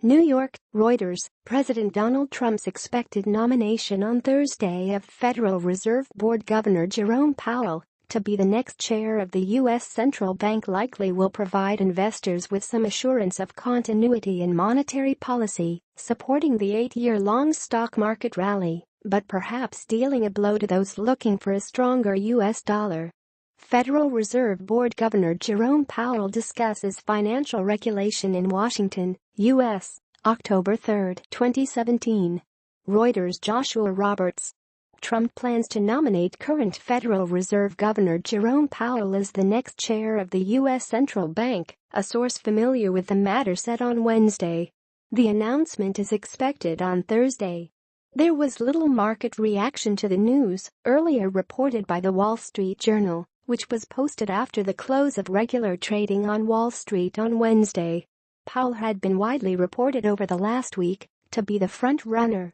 New York, Reuters. President Donald Trump's expected nomination on Thursday of Federal Reserve Board Governor Jerome Powell to be the next chair of the U.S. Central Bank likely will provide investors with some assurance of continuity in monetary policy, supporting the 8-year-long stock market rally, but perhaps dealing a blow to those looking for a stronger U.S. dollar. Federal Reserve Board Governor Jerome Powell discusses financial regulation in Washington, U.S., October 3, 2017. Reuters. Joshua Roberts. Trump plans to nominate current Federal Reserve Governor Jerome Powell as the next chair of the U.S. Central Bank, a source familiar with the matter said on Wednesday. The announcement is expected on Thursday. There was little market reaction to the news, earlier reported by the Wall Street Journal, which was posted after the close of regular trading on Wall Street on Wednesday. Powell had been widely reported over the last week to be the front-runner.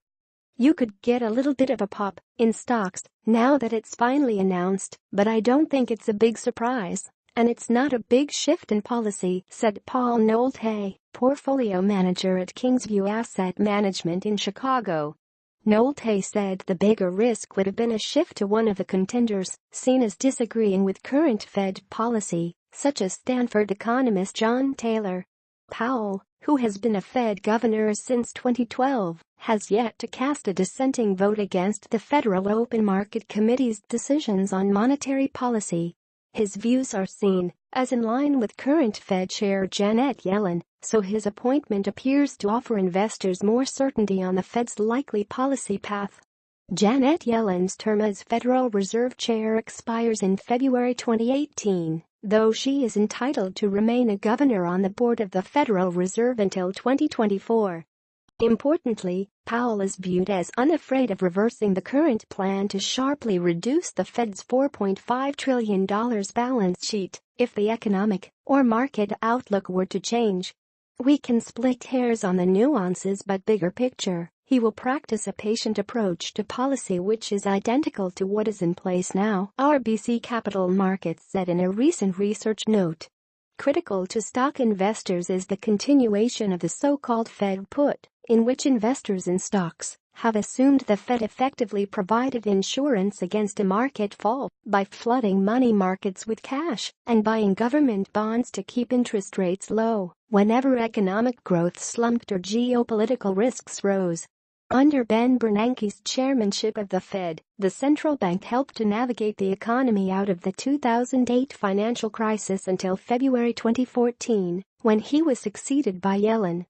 You could get a little bit of a pop in stocks now that it's finally announced, but I don't think it's a big surprise, and it's not a big shift in policy, said Paul Nolte, portfolio manager at Kingsview Asset Management in Chicago. Nolte said the bigger risk would have been a shift to one of the contenders, seen as disagreeing with current Fed policy, such as Stanford economist John Taylor. Powell, who has been a Fed governor since 2012, has yet to cast a dissenting vote against the Federal Open Market Committee's decisions on monetary policy. His views are seen as in line with current Fed Chair Janet Yellen, so his appointment appears to offer investors more certainty on the Fed's likely policy path. Janet Yellen's term as Federal Reserve Chair expires in February 2018, though she is entitled to remain a governor on the board of the Federal Reserve until 2024. Importantly, Powell is viewed as unafraid of reversing the current plan to sharply reduce the Fed's $4.5 trillion balance sheet if the economic or market outlook were to change. We can split hairs on the nuances, but bigger picture, he will practice a patient approach to policy which is identical to what is in place now, RBC Capital Markets said in a recent research note. Critical to stock investors is the continuation of the so-called Fed put, in which investors in stocks have assumed the Fed effectively provided insurance against a market fall by flooding money markets with cash and buying government bonds to keep interest rates low whenever economic growth slumped or geopolitical risks rose. Under Ben Bernanke's chairmanship of the Fed, the central bank helped to navigate the economy out of the 2008 financial crisis until February 2014, when he was succeeded by Yellen.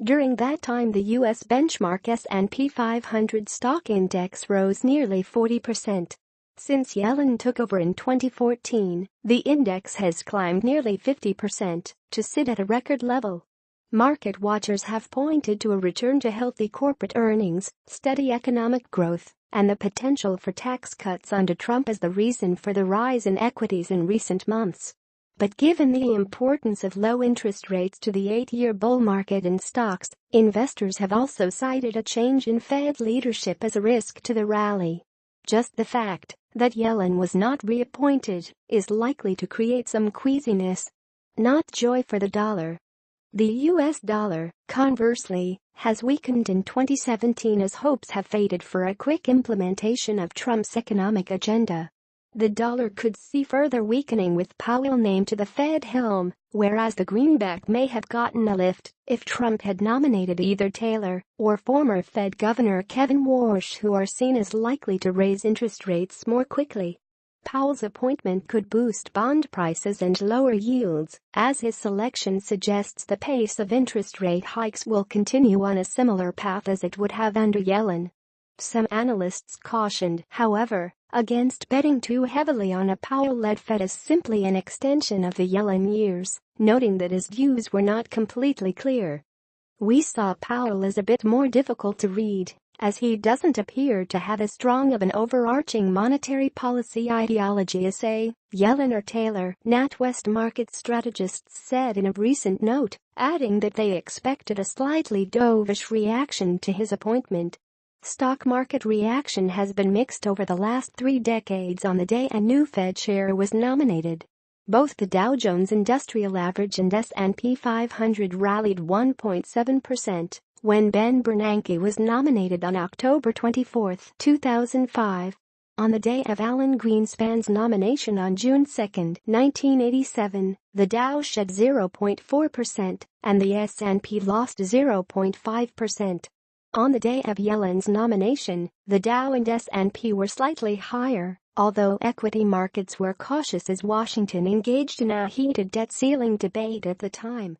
During that time, the U.S. benchmark S&P 500 stock index rose nearly 40%. Since Yellen took over in 2014, the index has climbed nearly 50% to sit at a record level. Market watchers have pointed to a return to healthy corporate earnings, steady economic growth, and the potential for tax cuts under Trump as the reason for the rise in equities in recent months. But given the importance of low interest rates to the 8-year bull market in stocks, investors have also cited a change in Fed leadership as a risk to the rally. Just the fact that Yellen was not reappointed is likely to create some queasiness, not joy for the dollar. The U.S. dollar, conversely, has weakened in 2017 as hopes have faded for a quick implementation of Trump's economic agenda. The dollar could see further weakening with Powell named to the Fed helm, whereas the greenback may have gotten a lift if Trump had nominated either Taylor or former Fed Governor Kevin Warsh, who are seen as likely to raise interest rates more quickly. Powell's appointment could boost bond prices and lower yields, as his selection suggests the pace of interest rate hikes will continue on a similar path as it would have under Yellen. Some analysts cautioned, however, against betting too heavily on a Powell-led Fed as simply an extension of the Yellen years, noting that his views were not completely clear. We saw Powell as a bit more difficult to read, as he doesn't appear to have as strong of an overarching monetary policy ideology as, say, Yellen or Taylor, NatWest market strategists said in a recent note, adding that they expected a slightly dovish reaction to his appointment. Stock market reaction has been mixed over the last 3 decades on the day a new Fed chair was nominated. Both the Dow Jones Industrial Average and S&P 500 rallied 1.7% when Ben Bernanke was nominated on October 24, 2005. On the day of Alan Greenspan's nomination on June 2, 1987, the Dow shed 0.4% and the S&P lost 0.5%. On the day of Yellen's nomination, the Dow and S&P were slightly higher, although equity markets were cautious as Washington engaged in a heated debt ceiling debate at the time.